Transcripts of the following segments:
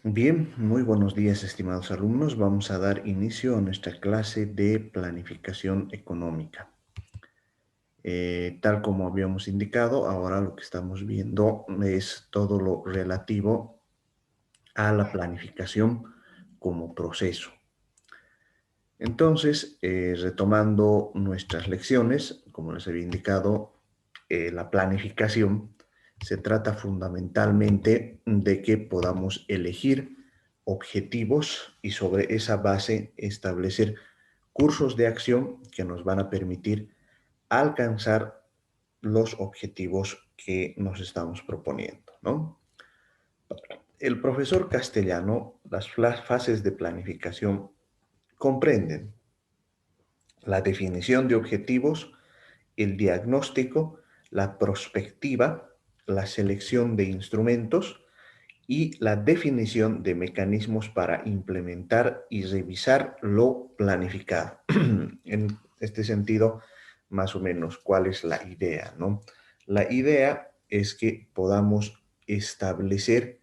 Bien, muy buenos días, estimados alumnos. Vamos a dar inicio a nuestra clase de planificación económica. Tal como habíamos indicado, ahora lo que estamos viendo es todo lo relativo a la planificación como proceso. Entonces, retomando nuestras lecciones, como les había indicado, la planificación se trata fundamentalmente de que podamos elegir objetivos y sobre esa base establecer cursos de acción que nos van a permitir alcanzar los objetivos que nos estamos proponiendo, ¿no? El profesor castellano, las fases de planificación comprenden la definición de objetivos, el diagnóstico, la prospectiva, la selección de instrumentos y la definición de mecanismos para implementar y revisar lo planificado. En este sentido, más o menos, ¿cuál es la idea, no? La idea es que podamos establecer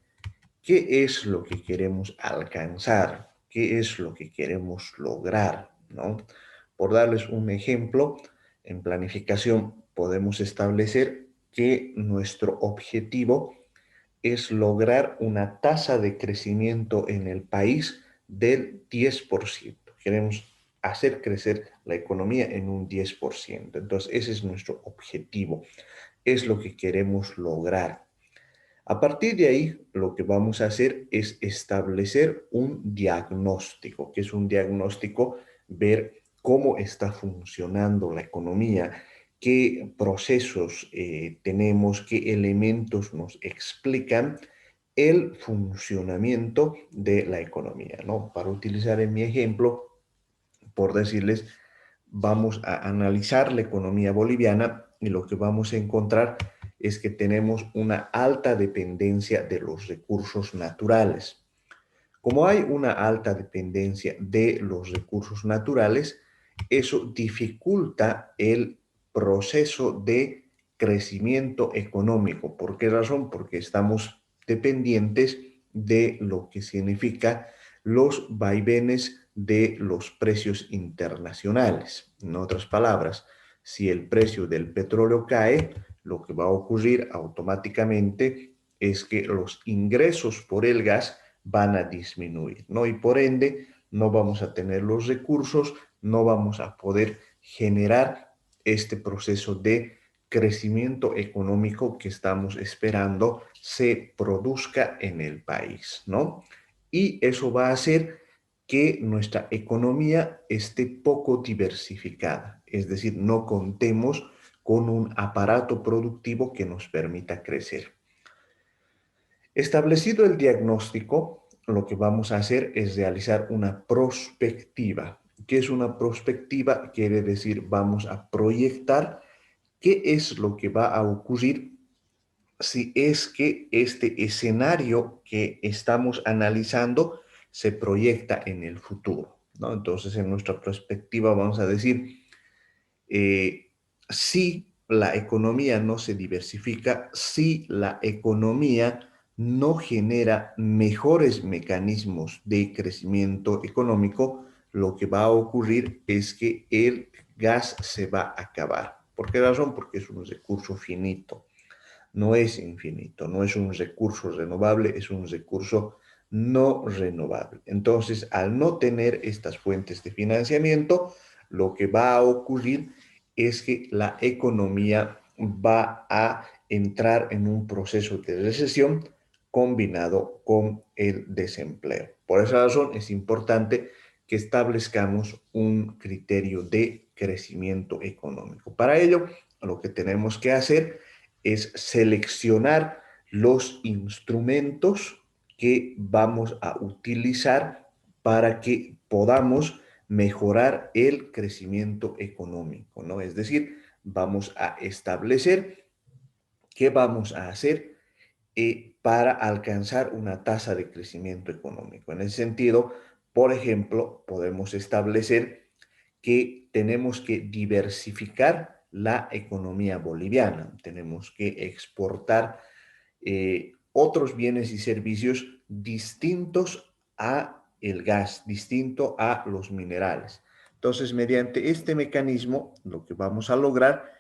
qué es lo que queremos alcanzar, qué es lo que queremos lograr, ¿no? Por darles un ejemplo, en planificación podemos establecer que nuestro objetivo es lograr una tasa de crecimiento en el país del 10%. Queremos hacer crecer la economía en un 10%. Entonces, ese es nuestro objetivo, es lo que queremos lograr. A partir de ahí, lo que vamos a hacer es establecer un diagnóstico, que es un diagnóstico, ver cómo está funcionando la economía, qué procesos tenemos, qué elementos nos explican el funcionamiento de la economía, ¿no? Para utilizar en mi ejemplo, por decirles, vamos a analizar la economía boliviana y lo que vamos a encontrar es que tenemos una alta dependencia de los recursos naturales. Como hay una alta dependencia de los recursos naturales, eso dificulta el proceso de crecimiento económico. ¿Por qué razón? Porque estamos dependientes de lo que significa los vaivenes de los precios internacionales. En otras palabras, si el precio del petróleo cae, lo que va a ocurrir automáticamente es que los ingresos por el gas van a disminuir, ¿no? Y por ende, no vamos a tener los recursos, no vamos a poder generar este proceso de crecimiento económico que estamos esperando se produzca en el país, ¿no? Y eso va a hacer que nuestra economía esté poco diversificada, es decir, no contemos con un aparato productivo que nos permita crecer. Establecido el diagnóstico, lo que vamos a hacer es realizar una prospectiva. ¿Qué es una prospectiva? Quiere decir, vamos a proyectar qué es lo que va a ocurrir si es que este escenario que estamos analizando se proyecta en el futuro, ¿no? Entonces, en nuestra perspectiva vamos a decir, eh, si la economía no se diversifica, si la economía no genera mejores mecanismos de crecimiento económico, lo que va a ocurrir es que el gas se va a acabar. ¿Por qué razón? Porque es un recurso finito, no es infinito, no es un recurso renovable, es un recurso no renovable. Entonces, al no tener estas fuentes de financiamiento, lo que va a ocurrir es que la economía va a entrar en un proceso de recesión combinado con el desempleo. Por esa razón es importante que establezcamos un criterio de crecimiento económico. Para ello, lo que tenemos que hacer es seleccionar los instrumentos que vamos a utilizar para que podamos mejorar el crecimiento económico, ¿no? Es decir, vamos a establecer qué vamos a hacer para alcanzar una tasa de crecimiento económico. En ese sentido, por ejemplo, podemos establecer que tenemos que diversificar la economía boliviana. Tenemos que exportar otros bienes y servicios distintos a el gas, distinto a los minerales. Entonces, mediante este mecanismo, lo que vamos a lograr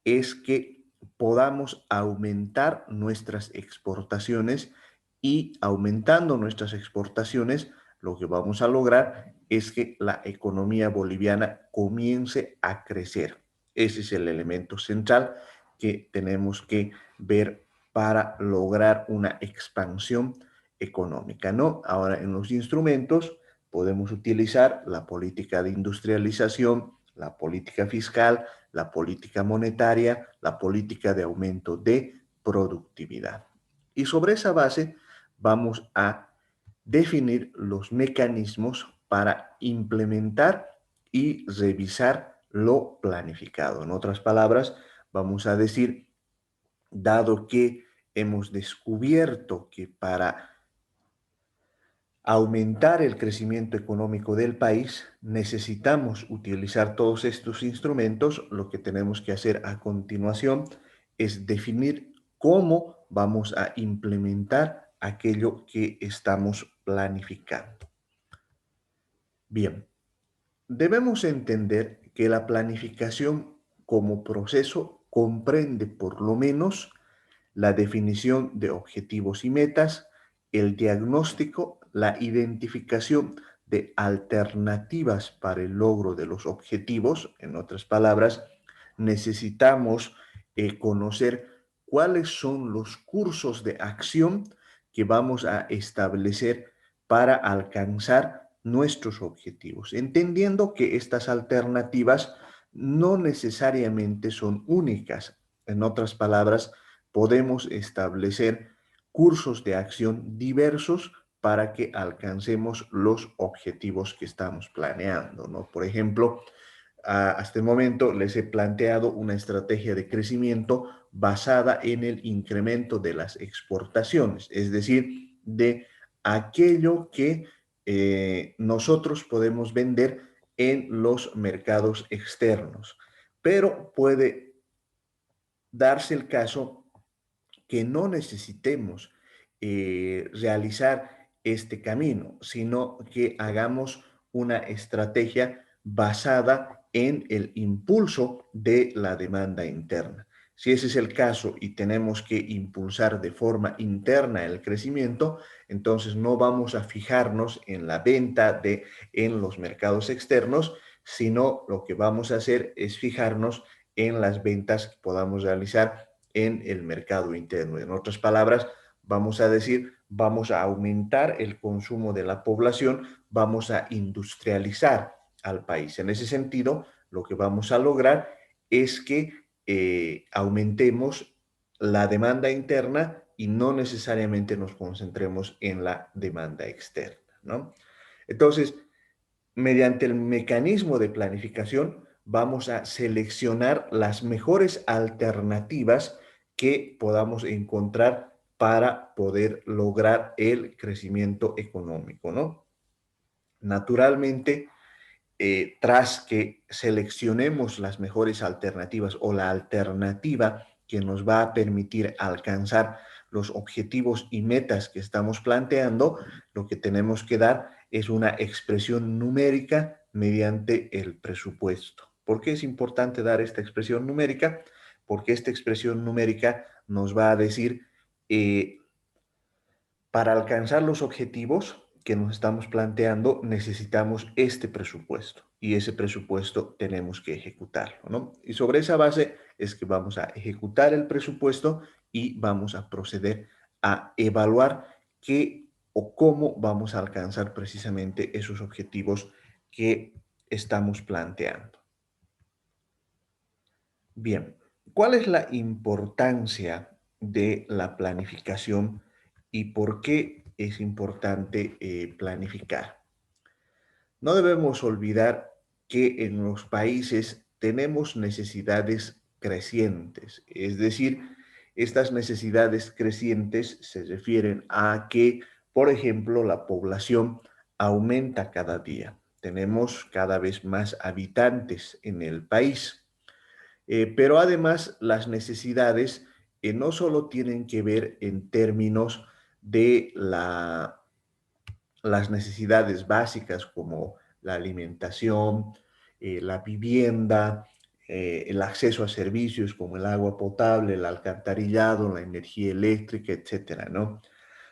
es que podamos aumentar nuestras exportaciones y aumentando nuestras exportaciones, lo que vamos a lograr es que la economía boliviana comience a crecer. Ese es el elemento central que tenemos que ver para lograr una expansión económica, ¿no? Ahora, en los instrumentos podemos utilizar la política de industrialización, la política fiscal, la política monetaria, la política de aumento de productividad. Y sobre esa base vamos a definir los mecanismos para implementar y revisar lo planificado. En otras palabras, vamos a decir, dado que hemos descubierto que para aumentar el crecimiento económico del país, necesitamos utilizar todos estos instrumentos. Lo que tenemos que hacer a continuación es definir cómo vamos a implementar aquello que estamos planificando. Bien, debemos entender que la planificación como proceso comprende por lo menos la definición de objetivos y metas, el diagnóstico, la identificación de alternativas para el logro de los objetivos. En otras palabras, necesitamos conocer cuáles son los cursos de acción que vamos a establecer para alcanzar nuestros objetivos, entendiendo que estas alternativas no necesariamente son únicas. En otras palabras, podemos establecer cursos de acción diversos para que alcancemos los objetivos que estamos planeando, ¿no? Por ejemplo, hasta el momento les he planteado una estrategia de crecimiento basada en el incremento de las exportaciones, es decir, de aquello que nosotros podemos vender en los mercados externos. Pero puede darse el caso que no necesitemos realizar este camino, sino que hagamos una estrategia basada en el impulso de la demanda interna. Si ese es el caso y tenemos que impulsar de forma interna el crecimiento, entonces no vamos a fijarnos en la venta en los mercados externos, sino lo que vamos a hacer es fijarnos en las ventas que podamos realizar en el mercado interno. En otras palabras, vamos a decir, vamos a aumentar el consumo de la población, vamos a industrializar al país. En ese sentido, lo que vamos a lograr es que aumentemos la demanda interna y no necesariamente nos concentremos en la demanda externa, ¿no? Entonces, mediante el mecanismo de planificación, vamos a seleccionar las mejores alternativas que podamos encontrar para poder lograr el crecimiento económico, ¿no? Naturalmente, tras que seleccionemos las mejores alternativas o la alternativa que nos va a permitir alcanzar los objetivos y metas que estamos planteando, lo que tenemos que dar es una expresión numérica mediante el presupuesto. ¿Por qué es importante dar esta expresión numérica? Porque esta expresión numérica nos va a decir para alcanzar los objetivos que nos estamos planteando, necesitamos este presupuesto y ese presupuesto tenemos que ejecutarlo, ¿no? Y sobre esa base es que vamos a ejecutar el presupuesto y vamos a proceder a evaluar qué o cómo vamos a alcanzar precisamente esos objetivos que estamos planteando. Bien, ¿cuál es la importancia de la planificación y por qué es importante planificar? No debemos olvidar que en los países tenemos necesidades crecientes, es decir, estas necesidades crecientes se refieren a que, por ejemplo, la población aumenta cada día. Tenemos cada vez más habitantes en el país. Pero además las necesidades no solo tienen que ver en términos de las necesidades básicas como la alimentación, la vivienda, el acceso a servicios como el agua potable, el alcantarillado, la energía eléctrica, etcétera, ¿no?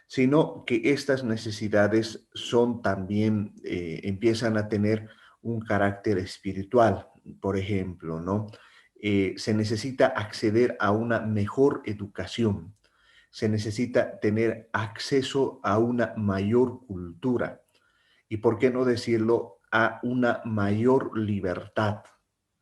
Sino que estas necesidades son también, empiezan a tener un carácter espiritual, por ejemplo, ¿no? Se necesita acceder a una mejor educación, se necesita tener acceso a una mayor cultura y, por qué no decirlo, a una mayor libertad,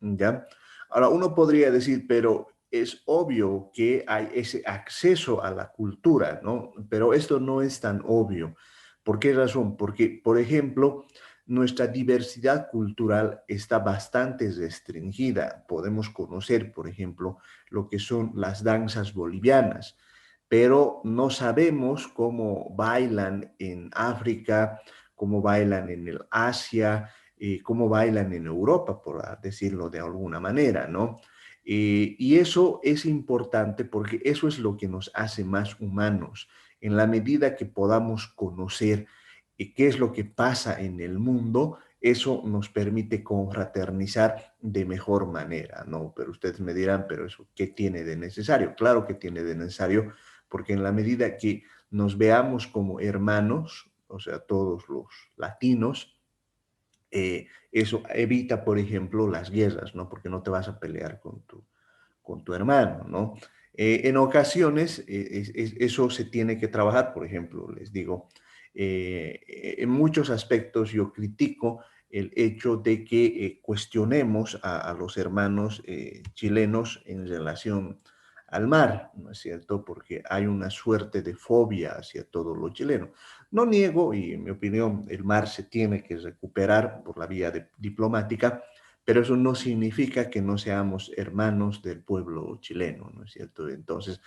¿ya? Ahora, uno podría decir, pero es obvio que hay ese acceso a la cultura, ¿no? Pero esto no es tan obvio. ¿Por qué razón? Porque, por ejemplo, nuestra diversidad cultural está bastante restringida. Podemos conocer, por ejemplo, lo que son las danzas bolivianas, pero no sabemos cómo bailan en África, cómo bailan en el Asia, cómo bailan en Europa, por decirlo de alguna manera, ¿no? Y eso es importante porque eso es lo que nos hace más humanos. En la medida que podamos conocer qué es lo que pasa en el mundo, eso nos permite confraternizar de mejor manera, ¿no? Pero ustedes me dirán, pero eso, ¿qué tiene de necesario? Claro que tiene de necesario, porque en la medida que nos veamos como hermanos, o sea, todos los latinos, eso evita, por ejemplo, las guerras, ¿no? Porque no te vas a pelear con tu hermano, ¿no? En ocasiones eso se tiene que trabajar, por ejemplo, les digo, en muchos aspectos yo critico el hecho de que cuestionemos a los hermanos chilenos en relación al mar, ¿no es cierto? Porque hay una suerte de fobia hacia todo lo chileno. No niego, y en mi opinión, el mar se tiene que recuperar por la vía diplomática, pero eso no significa que no seamos hermanos del pueblo chileno, ¿no es cierto? Entonces,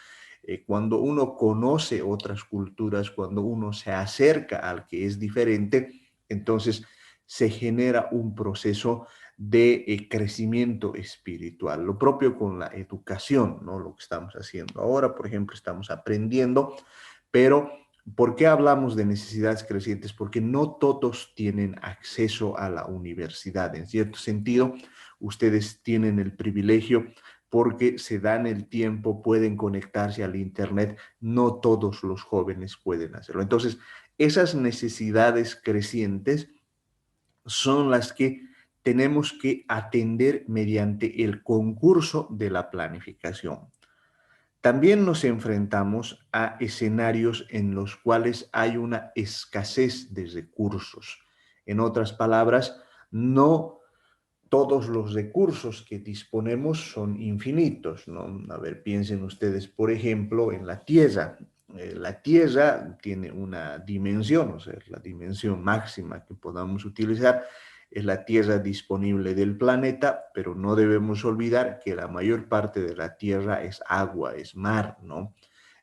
cuando uno conoce otras culturas, cuando uno se acerca al que es diferente, entonces se genera un proceso de crecimiento espiritual. Lo propio con la educación, ¿no? Lo que estamos haciendo ahora, por ejemplo, estamos aprendiendo, pero ¿por qué hablamos de necesidades crecientes? Porque no todos tienen acceso a la universidad. En cierto sentido, ustedes tienen el privilegio porque se dan el tiempo, pueden conectarse al Internet. No todos los jóvenes pueden hacerlo. Entonces, esas necesidades crecientes son las que tenemos que atender mediante el concurso de la planificación. También nos enfrentamos a escenarios en los cuales hay una escasez de recursos. En otras palabras, no todos los recursos que disponemos son infinitos, ¿no? A ver, piensen ustedes, por ejemplo, en la Tierra. La Tierra tiene una dimensión, o sea, la dimensión máxima que podamos utilizar es la Tierra disponible del planeta, pero no debemos olvidar que la mayor parte de la Tierra es agua, es mar, ¿no?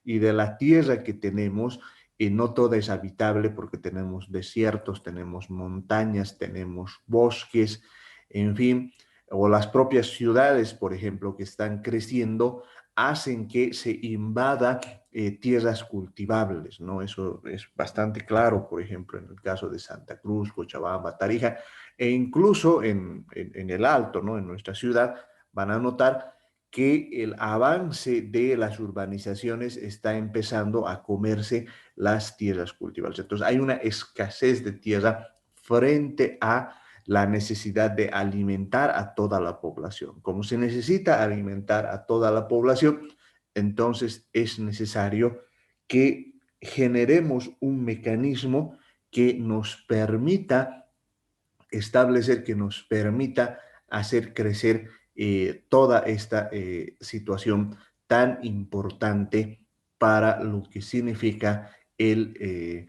Y de la Tierra que tenemos, no toda es habitable porque tenemos desiertos, tenemos montañas, tenemos bosques, en fin, o las propias ciudades, por ejemplo, que están creciendo, hacen que se invada tierras cultivables, ¿no? Eso es bastante claro, por ejemplo, en el caso de Santa Cruz, Cochabamba, Tarija, e incluso en el Alto, ¿no? En nuestra ciudad, van a notar que el avance de las urbanizaciones está empezando a comerse las tierras cultivables. Entonces, hay una escasez de tierra frente a la necesidad de alimentar a toda la población. Como se necesita alimentar a toda la población, entonces es necesario que generemos un mecanismo que nos permita establecer, que nos permita hacer crecer toda esta situación tan importante para lo que significa el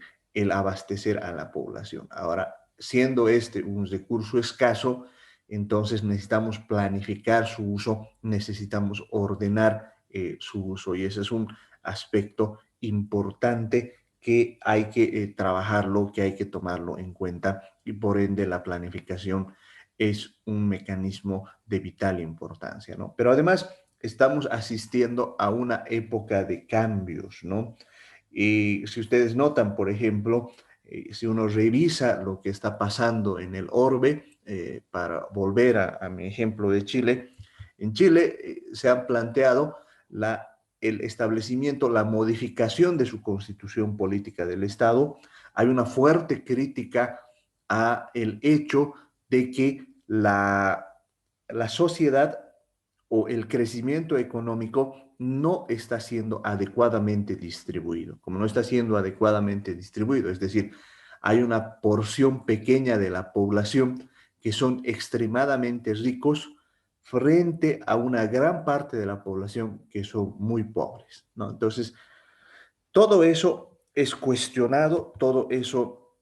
abastecer a la población. Ahora, siendo este un recurso escaso, entonces necesitamos planificar su uso, necesitamos ordenar su uso, y ese es un aspecto importante que hay que trabajarlo, que hay que tomarlo en cuenta, y por ende la planificación es un mecanismo de vital importancia, ¿no? Pero además estamos asistiendo a una época de cambios, ¿no? Y si ustedes notan, por ejemplo, si uno revisa lo que está pasando en el orbe, para volver a mi ejemplo de Chile, en Chile se han planteado el establecimiento, la modificación de su constitución política del Estado. Hay una fuerte crítica a el hecho de que la sociedad o el crecimiento económico no está siendo adecuadamente distribuido. Como no está siendo adecuadamente distribuido, es decir, hay una porción pequeña de la población que son extremadamente ricos frente a una gran parte de la población que son muy pobres, ¿no? Entonces, todo eso es cuestionado, todo eso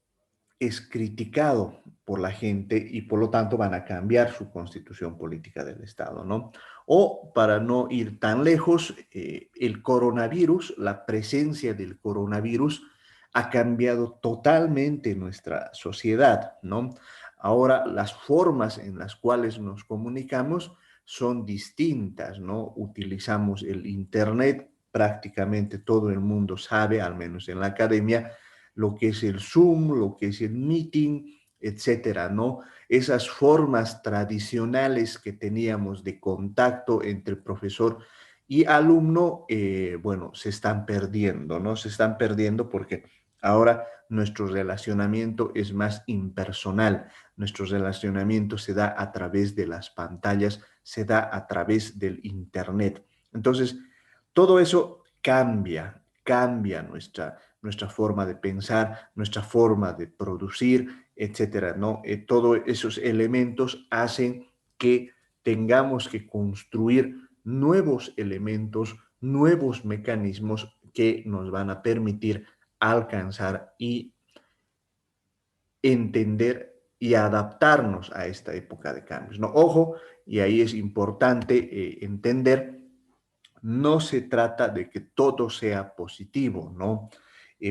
es criticado por la gente y por lo tanto van a cambiar su constitución política del Estado, ¿no? O para no ir tan lejos, el coronavirus, la presencia del coronavirus ha cambiado totalmente nuestra sociedad, ¿no? Ahora las formas en las cuales nos comunicamos son distintas, ¿no? Utilizamos el Internet, prácticamente todo el mundo sabe, al menos en la academia, lo que es el Zoom, lo que es el meeting, etcétera, ¿no? Esas formas tradicionales que teníamos de contacto entre profesor y alumno, bueno, se están perdiendo, ¿no? Se están perdiendo porque ahora nuestro relacionamiento es más impersonal, nuestro relacionamiento se da a través de las pantallas, se da a través del Internet. Entonces, todo eso cambia nuestra forma de pensar, nuestra forma de producir, etcétera, ¿no? Todos esos elementos hacen que tengamos que construir nuevos elementos, nuevos mecanismos que nos van a permitir alcanzar y entender y adaptarnos a esta época de cambios, ¿no? Ojo, y ahí es importante entender, no se trata de que todo sea positivo, ¿no?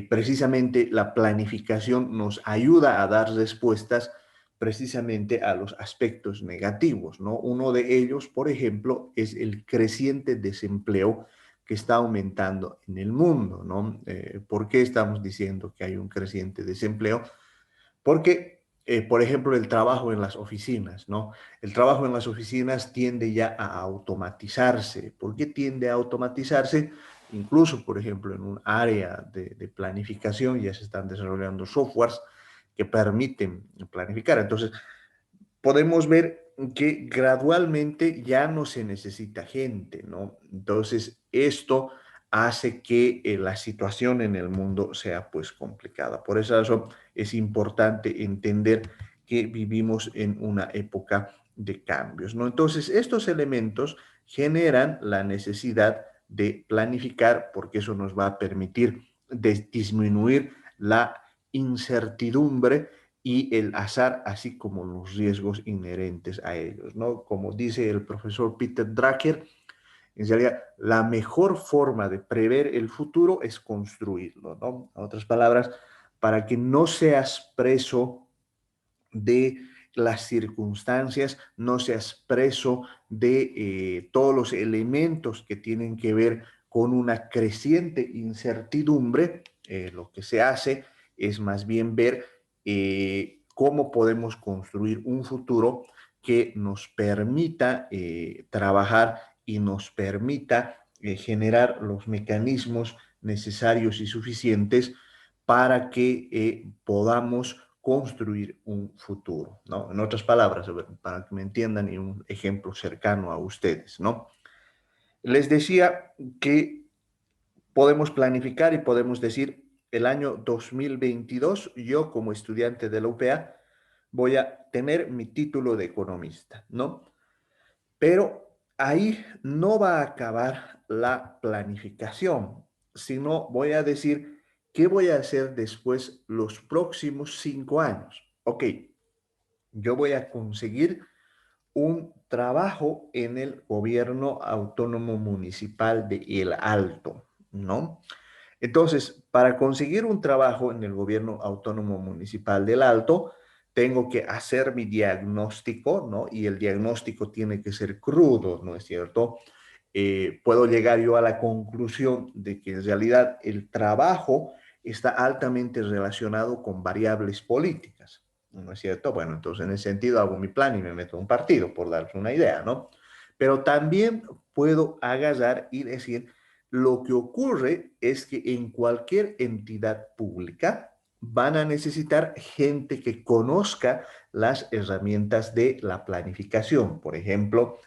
Precisamente la planificación nos ayuda a dar respuestas precisamente a los aspectos negativos, ¿no? Uno de ellos, por ejemplo, es el creciente desempleo que está aumentando en el mundo, ¿no? ¿Por qué estamos diciendo que hay un creciente desempleo? Porque, por ejemplo, el trabajo en las oficinas, ¿no? El trabajo en las oficinas tiende ya a automatizarse. ¿Por qué tiende a automatizarse? Incluso, por ejemplo, en un área de planificación ya se están desarrollando softwares que permiten planificar. Entonces, podemos ver que gradualmente ya no se necesita gente, ¿no? Entonces, esto hace que la situación en el mundo sea pues complicada. Por esa razón es importante entender que vivimos en una época de cambios, ¿no? Entonces, estos elementos generan la necesidad de planificar porque eso nos va a permitir disminuir la incertidumbre y el azar, así como los riesgos inherentes a ellos, ¿no? Como dice el profesor Peter Drucker, en realidad la mejor forma de prever el futuro es construirlo, ¿no? En otras palabras, para que no seas preso de las circunstancias, no seas preso de todos los elementos que tienen que ver con una creciente incertidumbre, lo que se hace es más bien ver cómo podemos construir un futuro que nos permita trabajar y nos permita generar los mecanismos necesarios y suficientes para que podamos construir un futuro, ¿no? En otras palabras, para que me entiendan y un ejemplo cercano a ustedes, ¿no? Les decía que podemos planificar y podemos decir, el año 2022, yo como estudiante de la UPA voy a tener mi título de economista, ¿no? Pero ahí no va a acabar la planificación, sino voy a decir, ¿qué voy a hacer después los próximos 5 años? Ok, yo voy a conseguir un trabajo en el gobierno autónomo municipal de El Alto, ¿no? Entonces, para conseguir un trabajo en el gobierno autónomo municipal del Alto, tengo que hacer mi diagnóstico, ¿no? Y el diagnóstico tiene que ser crudo, ¿no es cierto? puedo llegar yo a la conclusión de que en realidad el trabajo está altamente relacionado con variables políticas, ¿no es cierto? Bueno, entonces en ese sentido hago mi plan y me meto en un partido, por darles una idea, ¿no? Pero también puedo agarrar y decir, lo que ocurre es que en cualquier entidad pública van a necesitar gente que conozca las herramientas de la planificación, por ejemplo,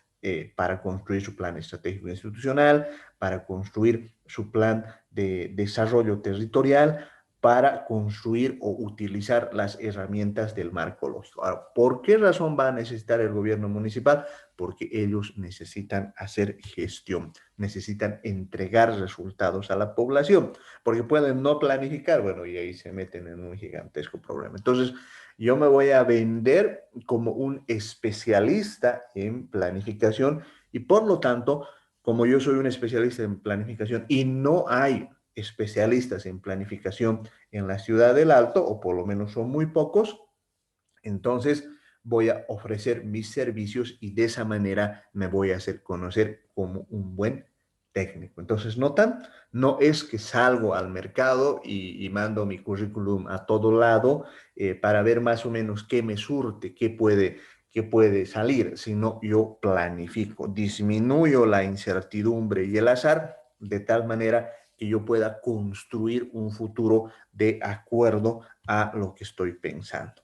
para construir su plan estratégico institucional, para construir su plan de desarrollo territorial, para construir o utilizar las herramientas del marco lógico. Ahora, ¿por qué razón va a necesitar el gobierno municipal? Porque ellos necesitan hacer gestión, necesitan entregar resultados a la población, porque pueden no planificar, bueno, y ahí se meten en un gigantesco problema. Entonces, yo me voy a vender como un especialista en planificación y por lo tanto, como yo soy un especialista en planificación y no hay especialistas en planificación en la ciudad del Alto, o por lo menos son muy pocos, entonces voy a ofrecer mis servicios y de esa manera me voy a hacer conocer como un buen técnico. Entonces, notan, no es que salgo al mercado y mando mi currículum a todo lado para ver más o menos qué me surte, qué puede salir, sino yo planifico, disminuyo la incertidumbre y el azar de tal manera que yo pueda construir un futuro de acuerdo a lo que estoy pensando.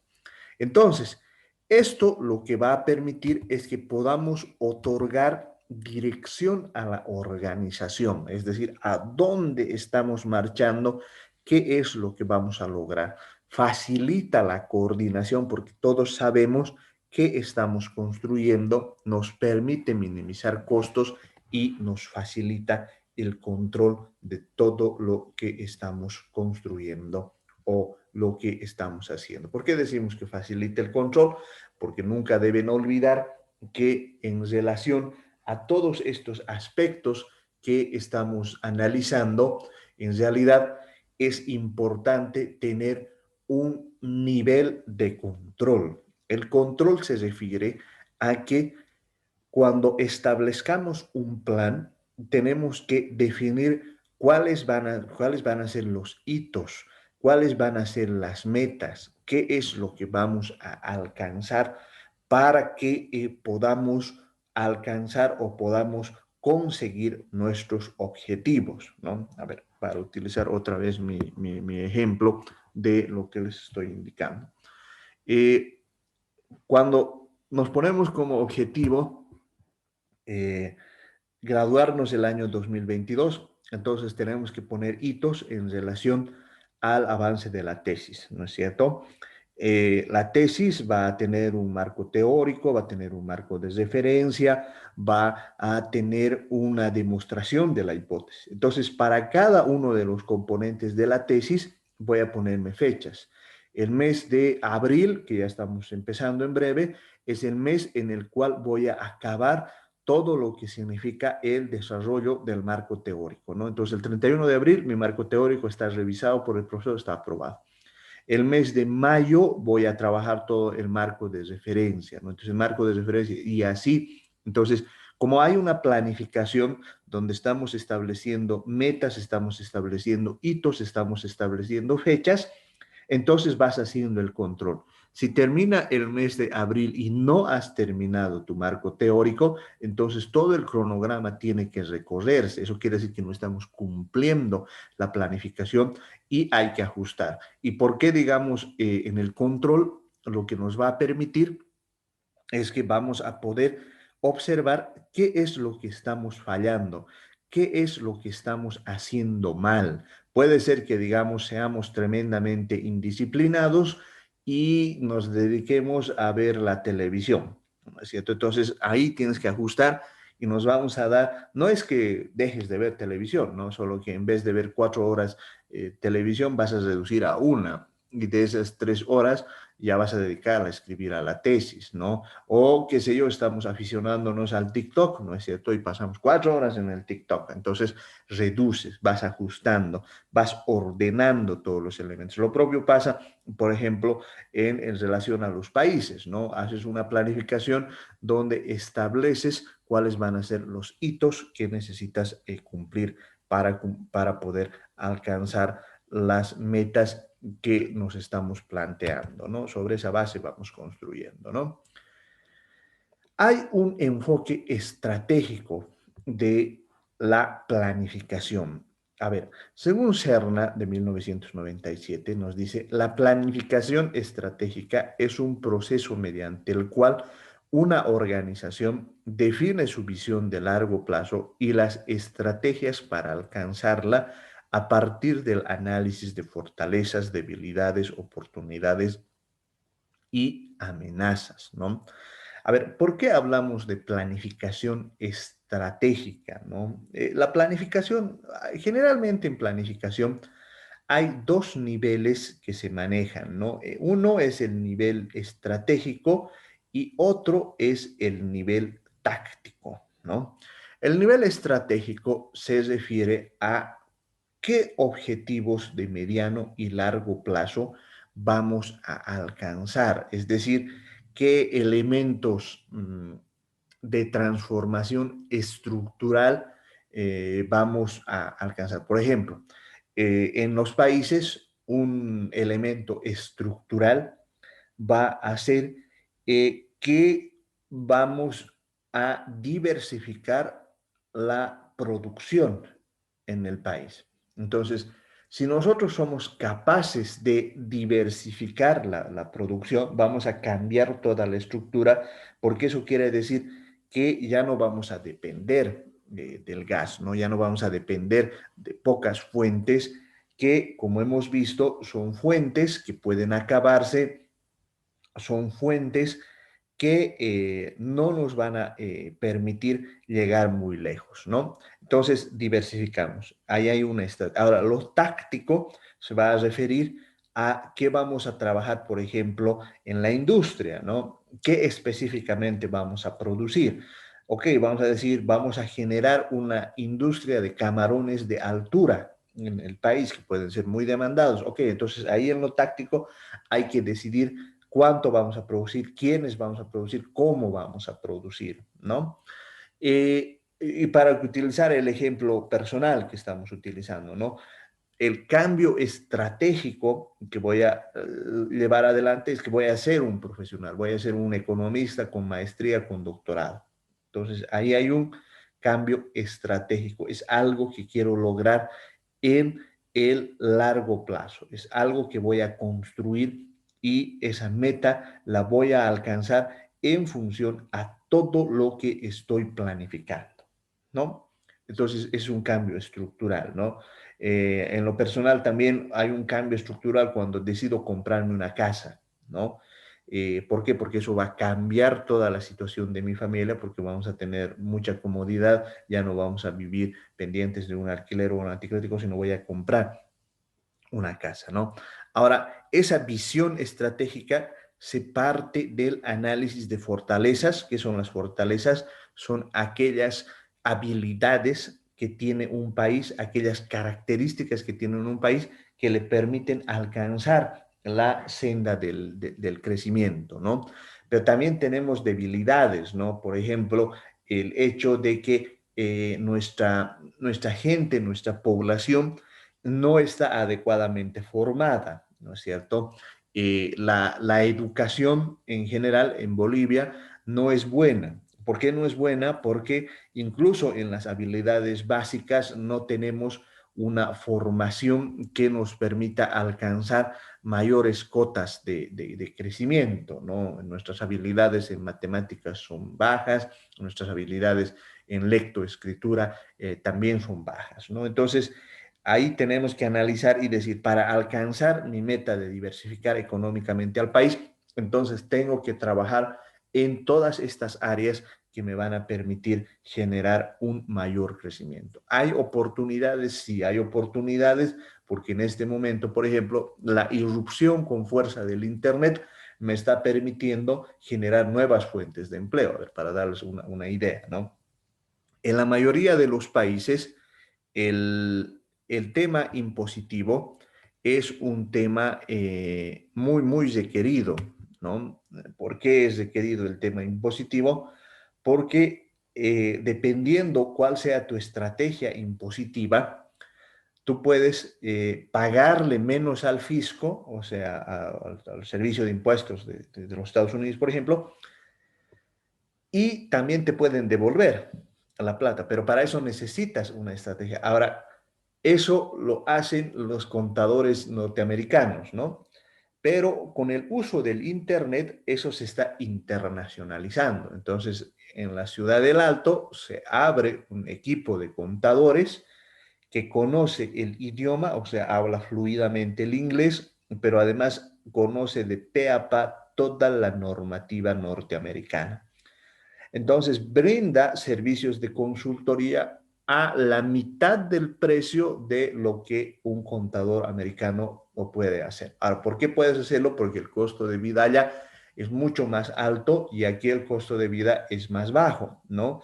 Entonces, esto lo que va a permitir es que podamos otorgar dirección a la organización, es decir, a dónde estamos marchando, qué es lo que vamos a lograr. Facilita la coordinación porque todos sabemos qué estamos construyendo, nos permite minimizar costos y nos facilita el control de todo lo que estamos construyendo o lo que estamos haciendo. ¿Por qué decimos que facilita el control? Porque nunca deben olvidar que en relación a todos estos aspectos que estamos analizando, en realidad es importante tener un nivel de control. El control se refiere a que cuando establezcamos un plan, tenemos que definir cuáles van a ser los hitos, cuáles van a ser las metas, qué es lo que vamos a alcanzar para que podamos alcanzar o podamos conseguir nuestros objetivos, ¿no? A ver, para utilizar otra vez mi ejemplo de lo que les estoy indicando. Eh, Cuando nos ponemos como objetivo eh, graduarnos el año 2022. Entonces tenemos que poner hitos en relación al avance de la tesis, ¿no es cierto? La tesis va a tener un marco teórico, va a tener un marco de referencia, va a tener una demostración de la hipótesis. Entonces, para cada uno de los componentes de la tesis, voy a ponerme fechas. El mes de abril, que ya estamos empezando en breve, es el mes en el cual voy a acabar todo lo que significa el desarrollo del marco teórico, ¿no? Entonces, el 31 de abril, mi marco teórico está revisado por el profesor, está aprobado. El mes de mayo voy a trabajar todo el marco de referencia, ¿no? Entonces, el marco de referencia y así. Entonces, como hay una planificación donde estamos estableciendo metas, estamos estableciendo hitos, estamos estableciendo fechas, entonces vas haciendo el control. Si termina el mes de abril y no has terminado tu marco teórico, entonces todo el cronograma tiene que recorrerse. Eso quiere decir que no estamos cumpliendo la planificación y hay que ajustar. ¿Y por qué, digamos, en el control lo que nos va a permitir es que vamos a poder observar qué es lo que estamos fallando, qué es lo que estamos haciendo mal? Puede ser que, digamos, seamos tremendamente indisciplinados y nos dediquemos a ver la televisión, ¿no es cierto? Entonces ahí tienes que ajustar y nos vamos a dar, no es que dejes de ver televisión, ¿no? Solo que en vez de ver 4 horas televisión vas a reducir a una y de esas 3 horas ya vas a dedicar a escribir a la tesis, ¿no? O, qué sé yo, estamos aficionándonos al TikTok, ¿no es cierto? Y pasamos 4 horas en el TikTok. Entonces, reduces, vas ajustando, vas ordenando todos los elementos. Lo propio pasa, por ejemplo, en relación a los países, ¿no? Haces una planificación donde estableces cuáles van a ser los hitos que necesitas cumplir para poder alcanzar las metas que nos estamos planteando, ¿no? Sobre esa base vamos construyendo, ¿no? Hay un enfoque estratégico de la planificación. A ver, según Serna de 1997 nos dice, la planificación estratégica es un proceso mediante el cual una organización define su visión de largo plazo y las estrategias para alcanzarla a partir del análisis de fortalezas, debilidades, oportunidades y amenazas, ¿no? A ver, ¿por qué hablamos de planificación estratégica, no? La planificación, generalmente en planificación hay dos niveles que se manejan, ¿no? Uno es el nivel estratégico y otro es el nivel táctico, ¿no? El nivel estratégico se refiere a qué objetivos de mediano y largo plazo vamos a alcanzar, es decir, qué elementos de transformación estructural vamos a alcanzar. Por ejemplo, en los países, un elemento estructural va a ser que vamos a diversificar la producción en el país. Entonces, si nosotros somos capaces de diversificar la producción, vamos a cambiar toda la estructura, porque eso quiere decir que ya no vamos a depender del gas, ¿no? Ya no vamos a depender de pocas fuentes que, como hemos visto, son fuentes que pueden acabarse, son fuentes que no nos van a permitir llegar muy lejos, ¿no? Entonces, diversificamos. Ahí hay una estrategia. Ahora, lo táctico se va a referir a qué vamos a trabajar, por ejemplo, en la industria, ¿no? ¿Qué específicamente vamos a producir? Ok, vamos a decir, vamos a generar una industria de camarones de altura en el país que pueden ser muy demandados. Ok, entonces ahí en lo táctico hay que decidir cuánto vamos a producir, quiénes vamos a producir, cómo vamos a producir, ¿no? Y para utilizar el ejemplo personal que estamos utilizando, ¿no? El cambio estratégico que voy a llevar adelante es que voy a ser un profesional, voy a ser un economista con maestría, con doctorado. Entonces, ahí hay un cambio estratégico, es algo que quiero lograr en el largo plazo, es algo que voy a construir y esa meta la voy a alcanzar en función a todo lo que estoy planificando, ¿no? Entonces, es un cambio estructural, ¿no? En lo personal también hay un cambio estructural cuando decido comprarme una casa, ¿no? ¿Por qué? Porque eso va a cambiar toda la situación de mi familia, porque vamos a tener mucha comodidad, ya no vamos a vivir pendientes de un alquiler o un anticrético, sino voy a comprar una casa, ¿no? Ahora, esa visión estratégica se parte del análisis de fortalezas. ¿Qué son las fortalezas? Son aquellas habilidades que tiene un país, aquellas características que tiene un país que le permiten alcanzar la senda del crecimiento, ¿no? Pero también tenemos debilidades, ¿no? Por ejemplo, el hecho de que nuestra gente, nuestra población, no está adecuadamente formada, ¿no es cierto? La educación en general en Bolivia no es buena. ¿Por qué no es buena? Porque incluso en las habilidades básicas no tenemos una formación que nos permita alcanzar mayores cotas de crecimiento, ¿no? Nuestras habilidades en matemáticas son bajas, nuestras habilidades en lectoescritura también son bajas, ¿no? Entonces, ahí tenemos que analizar y decir, para alcanzar mi meta de diversificar económicamente al país, entonces tengo que trabajar en todas estas áreas que me van a permitir generar un mayor crecimiento. ¿Hay oportunidades? Sí, hay oportunidades, porque en este momento, por ejemplo, la irrupción con fuerza del Internet me está permitiendo generar nuevas fuentes de empleo. A ver, para darles una idea, ¿no? En la mayoría de los países, el tema impositivo es un tema muy, muy requerido, ¿no? ¿Por qué es requerido el tema impositivo? Porque dependiendo cuál sea tu estrategia impositiva, tú puedes pagarle menos al fisco, o sea, al servicio de impuestos de los Estados Unidos, por ejemplo, y también te pueden devolver la plata, pero para eso necesitas una estrategia. Ahora, eso lo hacen los contadores norteamericanos, ¿no? Pero con el uso del Internet, eso se está internacionalizando. Entonces, en la Ciudad del Alto se abre un equipo de contadores que conoce el idioma, o sea, habla fluidamente el inglés, pero además conoce de pe a pa toda la normativa norteamericana. Entonces, brinda servicios de consultoría a la mitad del precio de lo que un contador americano lo puede hacer. Ahora, ¿por qué puedes hacerlo? Porque el costo de vida allá es mucho más alto y aquí el costo de vida es más bajo, ¿no?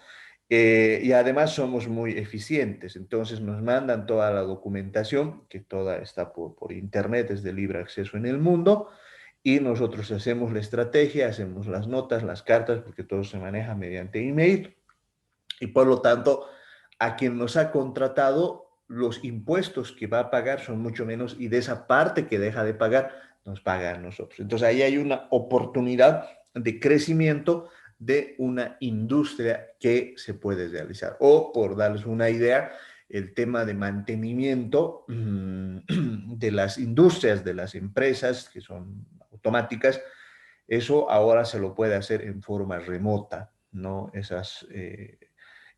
Y además somos muy eficientes, entonces nos mandan toda la documentación, que toda está por internet, es de libre acceso en el mundo, y nosotros hacemos la estrategia, hacemos las notas, las cartas, porque todo se maneja mediante email y por lo tanto a quien nos ha contratado los impuestos que va a pagar son mucho menos y de esa parte que deja de pagar nos paga a nosotros. Entonces ahí hay una oportunidad de crecimiento de una industria que se puede realizar. O por darles una idea, el tema de mantenimiento de las industrias, de las empresas que son automáticas, eso ahora se lo puede hacer en forma remota, ¿no?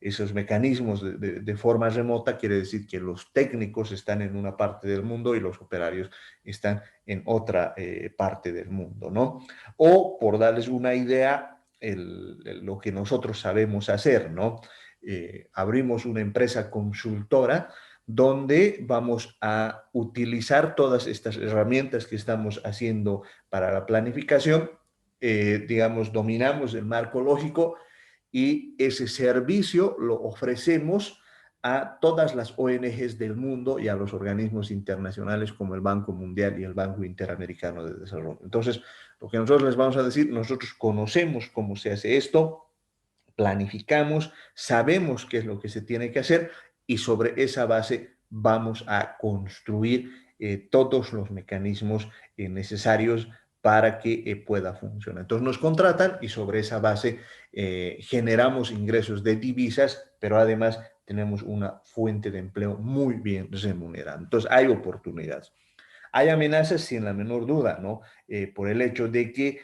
Esos mecanismos de forma remota quiere decir que los técnicos están en una parte del mundo y los operarios están en otra parte del mundo, ¿no? O por darles una idea, lo que nosotros sabemos hacer, ¿no? Abrimos una empresa consultora donde vamos a utilizar todas estas herramientas que estamos haciendo para la planificación, digamos, dominamos el marco lógico y ese servicio lo ofrecemos a todas las ONGs del mundo y a los organismos internacionales como el Banco Mundial y el Banco Interamericano de Desarrollo. Entonces, lo que nosotros les vamos a decir, nosotros conocemos cómo se hace esto, planificamos, sabemos qué es lo que se tiene que hacer y sobre esa base vamos a construir todos los mecanismos necesarios para que pueda funcionar. Entonces nos contratan y sobre esa base generamos ingresos de divisas, pero además tenemos una fuente de empleo muy bien remunerada. Entonces hay oportunidades. Hay amenazas sin la menor duda, ¿no? Por el hecho de que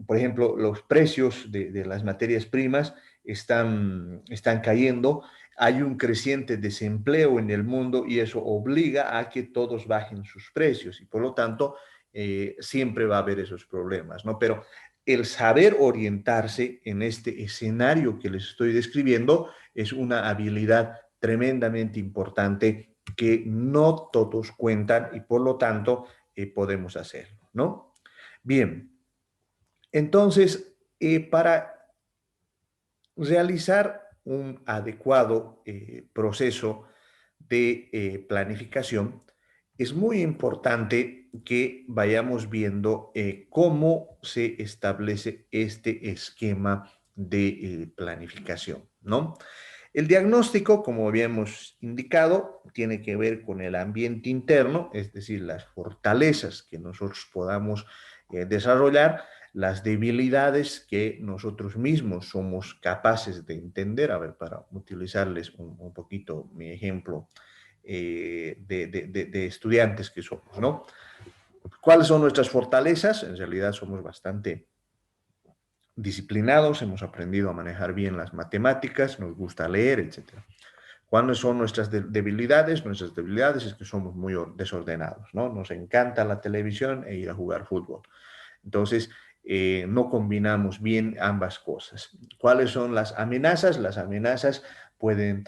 por ejemplo, los precios de las materias primas están cayendo, hay un creciente desempleo en el mundo y eso obliga a que todos bajen sus precios y por lo tanto siempre va a haber esos problemas, ¿no? Pero el saber orientarse en este escenario que les estoy describiendo es una habilidad tremendamente importante que no todos cuentan y por lo tanto podemos hacerlo, ¿no? Bien, entonces, para realizar un adecuado proceso de planificación, es muy importante que vayamos viendo cómo se establece este esquema de planificación, ¿no? El diagnóstico, como habíamos indicado, tiene que ver con el ambiente interno, es decir, las fortalezas que nosotros podamos desarrollar, las debilidades que nosotros mismos somos capaces de entender. A ver, para utilizarles un poquito mi ejemplo de estudiantes que somos, ¿no? ¿Cuáles son nuestras fortalezas? En realidad somos bastante disciplinados, hemos aprendido a manejar bien las matemáticas, nos gusta leer, etcétera. ¿Cuáles son nuestras debilidades? Nuestras debilidades es que somos muy desordenados, ¿no? Nos encanta la televisión e ir a jugar fútbol. Entonces, no combinamos bien ambas cosas. ¿Cuáles son las amenazas? Las amenazas pueden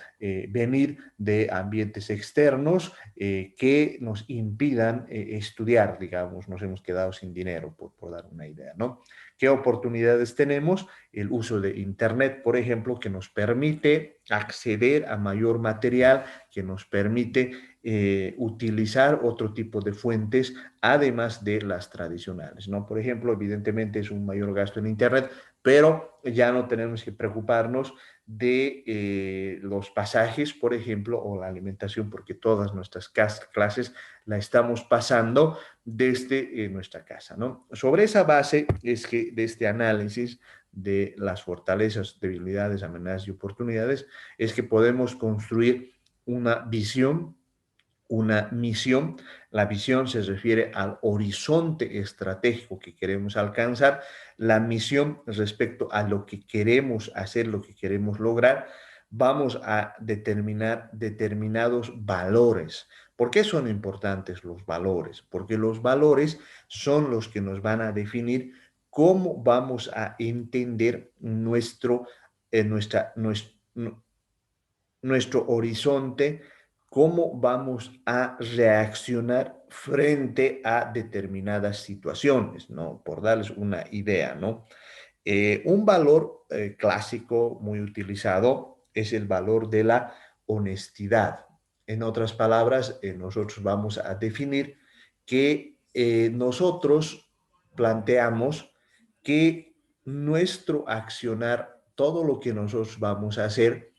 venir de ambientes externos que nos impidan estudiar, digamos, nos hemos quedado sin dinero, por dar una idea, ¿no? ¿Qué oportunidades tenemos? El uso de Internet, por ejemplo, que nos permite acceder a mayor material, que nos permite utilizar otro tipo de fuentes, además de las tradicionales, ¿no? Por ejemplo, evidentemente es un mayor gasto en Internet, pero ya no tenemos que preocuparnos de los pasajes, por ejemplo, o la alimentación, porque todas nuestras clases la estamos pasando desde nuestra casa, ¿no? Sobre esa base es que de este análisis de las fortalezas, debilidades, amenazas y oportunidades, es que podemos construir una visión, una misión. La visión se refiere al horizonte estratégico que queremos alcanzar, la misión respecto a lo que queremos hacer, lo que queremos lograr. Vamos a determinar determinados valores. ¿Por qué son importantes los valores? Porque los valores son los que nos van a definir cómo vamos a entender nuestro horizonte, cómo vamos a reaccionar frente a determinadas situaciones, ¿no? Por darles una idea, ¿no? Un valor clásico muy utilizado es el valor de la honestidad. En otras palabras, nosotros vamos a definir que nosotros planteamos que nuestro accionar, todo lo que nosotros vamos a hacer,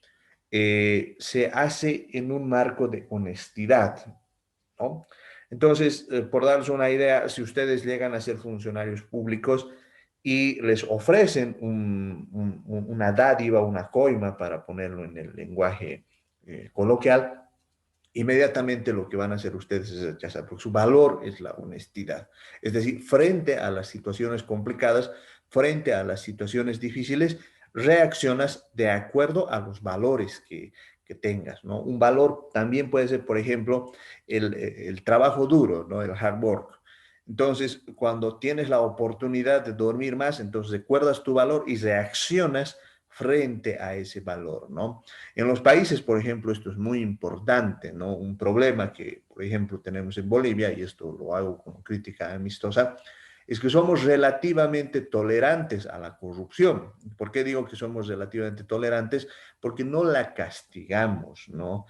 se hace en un marco de honestidad, ¿no? Entonces, por darles una idea, si ustedes llegan a ser funcionarios públicos y les ofrecen una dádiva, una coima, para ponerlo en el lenguaje coloquial, inmediatamente lo que van a hacer ustedes es rechazar, porque su valor es la honestidad. Es decir, frente a las situaciones complicadas, frente a las situaciones difíciles, reaccionas de acuerdo a los valores que tengas, ¿no? Un valor también puede ser, por ejemplo, el trabajo duro, ¿no? El hard work. Entonces, cuando tienes la oportunidad de dormir más, entonces recuerdas tu valor y reaccionas frente a ese valor, ¿no? En los países, por ejemplo, esto es muy importante, ¿no? Un problema que, por ejemplo, tenemos en Bolivia, y esto lo hago como crítica amistosa, es que somos relativamente tolerantes a la corrupción. ¿Por qué digo que somos relativamente tolerantes? Porque no la castigamos, ¿no?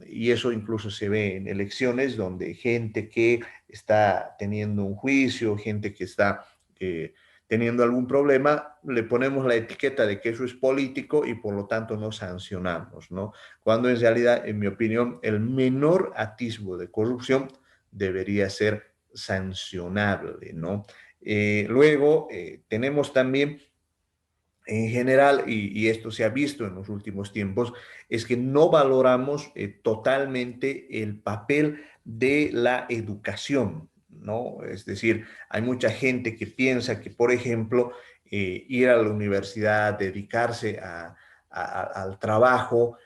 Y eso incluso se ve en elecciones donde gente que está teniendo un juicio, gente que está teniendo algún problema, le ponemos la etiqueta de que eso es político y por lo tanto no sancionamos, ¿no? Cuando en realidad, en mi opinión, el menor atisbo de corrupción debería ser sancionable, ¿no? Luego, tenemos también en general, y esto se ha visto en los últimos tiempos, es que no valoramos totalmente el papel de la educación, ¿no? Es decir, hay mucha gente que piensa que, por ejemplo, ir a la universidad, dedicarse al trabajo,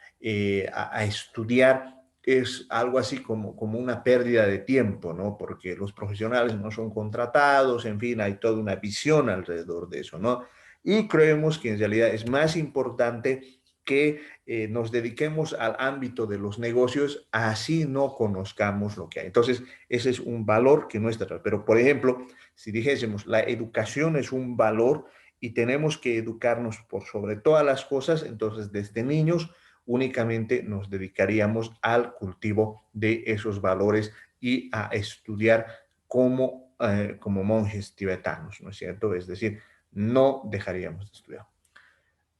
a estudiar, es algo así como una pérdida de tiempo, ¿no? Porque los profesionales no son contratados, en fin, hay toda una visión alrededor de eso, ¿no? Y creemos que en realidad es más importante que nos dediquemos al ámbito de los negocios, así no conozcamos lo que hay. Entonces, ese es un valor que no está. Pero, por ejemplo, si dijésemos, la educación es un valor y tenemos que educarnos por sobre todas las cosas, entonces desde niños únicamente nos dedicaríamos al cultivo de esos valores y a estudiar como monjes tibetanos, ¿no es cierto? Es decir, no dejaríamos de estudiar.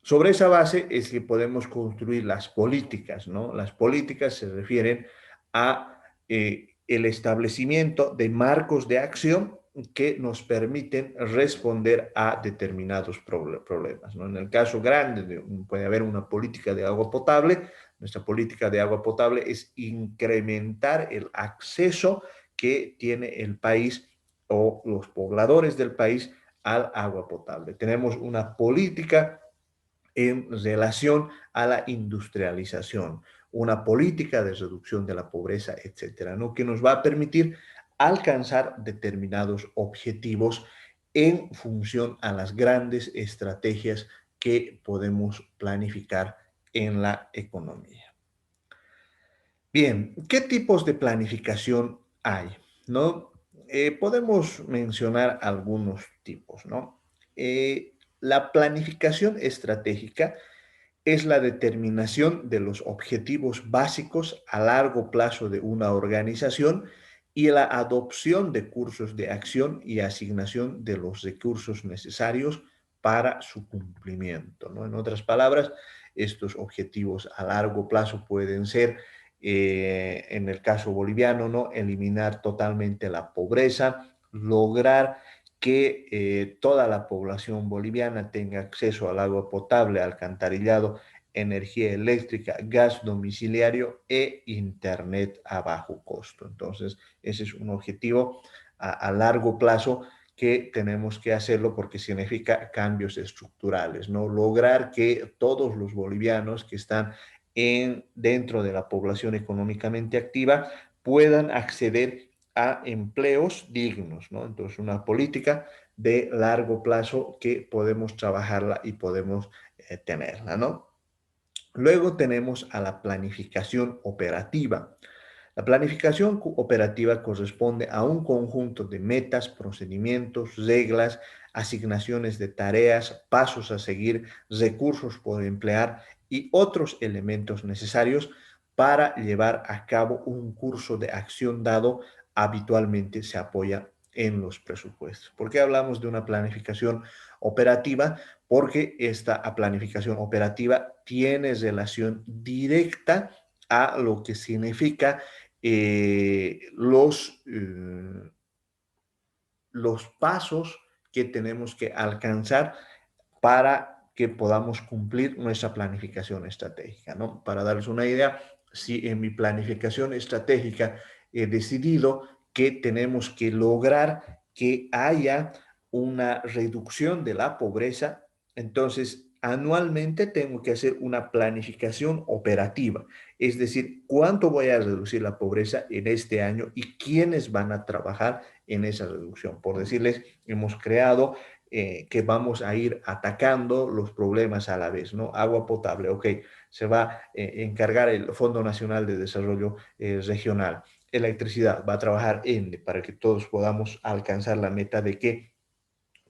Sobre esa base es que podemos construir las políticas, ¿no? Las políticas se refieren a el establecimiento de marcos de acción que nos permiten responder a determinados problemas, ¿no? En el caso grande puede haber una política de agua potable. Nuestra política de agua potable es incrementar el acceso que tiene el país o los pobladores del país al agua potable. Tenemos una política en relación a la industrialización, una política de reducción de la pobreza, etcétera, ¿no? Que nos va a permitir alcanzar determinados objetivos en función a las grandes estrategias que podemos planificar en la economía. Bien, ¿qué tipos de planificación hay? ¿No? Podemos mencionar algunos tipos, ¿no? La planificación estratégica es la determinación de los objetivos básicos a largo plazo de una organización y la adopción de cursos de acción y asignación de los recursos necesarios para su cumplimiento, ¿no? En otras palabras, estos objetivos a largo plazo pueden ser, en el caso boliviano, ¿no? Eliminar totalmente la pobreza, lograr que toda la población boliviana tenga acceso al agua potable, alcantarillado, energía eléctrica, gas domiciliario e internet a bajo costo. Entonces, ese es un objetivo a largo plazo que tenemos que hacerlo porque significa cambios estructurales, ¿no? Lograr que todos los bolivianos que están dentro de la población económicamente activa puedan acceder a empleos dignos, ¿no? Entonces, una política de largo plazo que podemos trabajarla y podemos tenerla, ¿no? Luego tenemos a la planificación operativa. La planificación operativa corresponde a un conjunto de metas, procedimientos, reglas, asignaciones de tareas, pasos a seguir, recursos por emplear y otros elementos necesarios para llevar a cabo un curso de acción dado habitualmente se apoya en los presupuestos. ¿Por qué hablamos de una planificación operativa? Porque esta planificación operativa tiene relación directa a lo que significa los pasos que tenemos que alcanzar para que podamos cumplir nuestra planificación estratégica, ¿no? Para darles una idea, si en mi planificación estratégica he decidido que tenemos que lograr que haya una reducción de la pobreza, entonces anualmente tengo que hacer una planificación operativa, es decir, cuánto voy a reducir la pobreza en este año y quiénes van a trabajar en esa reducción. Por decirles, hemos creado que vamos a ir atacando los problemas a la vez, ¿no? Agua potable, ok, se va a encargar el Fondo Nacional de Desarrollo Regional. Electricidad, va a trabajar ENDE para que todos podamos alcanzar la meta de que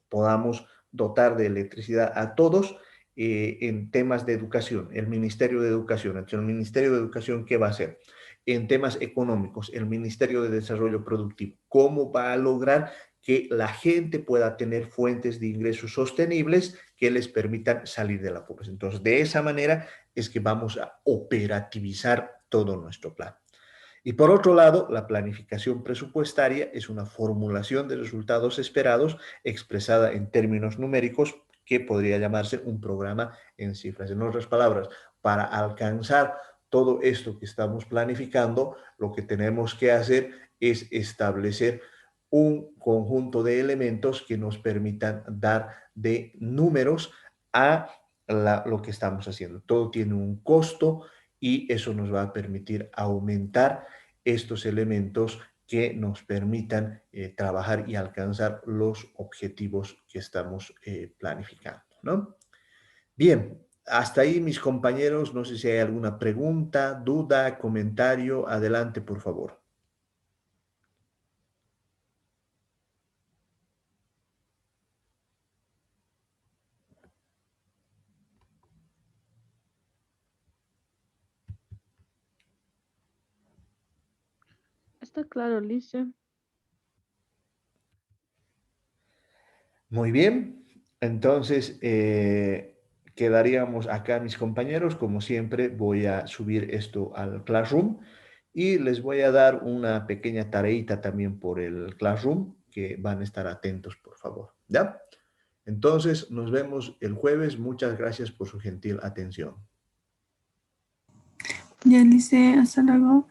podamos dotar de electricidad a todos en temas de educación, el Ministerio de Educación. Entonces, el Ministerio de Educación, ¿qué va a hacer? En temas económicos, el Ministerio de Desarrollo Productivo, ¿cómo va a lograr que la gente pueda tener fuentes de ingresos sostenibles que les permitan salir de la pobreza? Entonces, de esa manera es que vamos a operativizar todo nuestro plan. Y por otro lado, la planificación presupuestaria es una formulación de resultados esperados expresada en términos numéricos que podría llamarse un programa en cifras. En otras palabras, para alcanzar todo esto que estamos planificando, lo que tenemos que hacer es establecer un conjunto de elementos que nos permitan dar de números a lo que estamos haciendo. Todo tiene un costo y eso nos va a permitir aumentar estos elementos que nos permitan trabajar y alcanzar los objetivos que estamos planificando, ¿no? Bien, hasta ahí mis compañeros, no sé si hay alguna pregunta, duda, comentario, adelante por favor. Está claro, Alicia. Muy bien, entonces quedaríamos acá mis compañeros. Como siempre voy a subir esto al Classroom y les voy a dar una pequeña tareita también por el Classroom que van a estar atentos, por favor. ¿Ya? Entonces nos vemos el jueves. Muchas gracias por su gentil atención. Ya, Lice, hasta luego.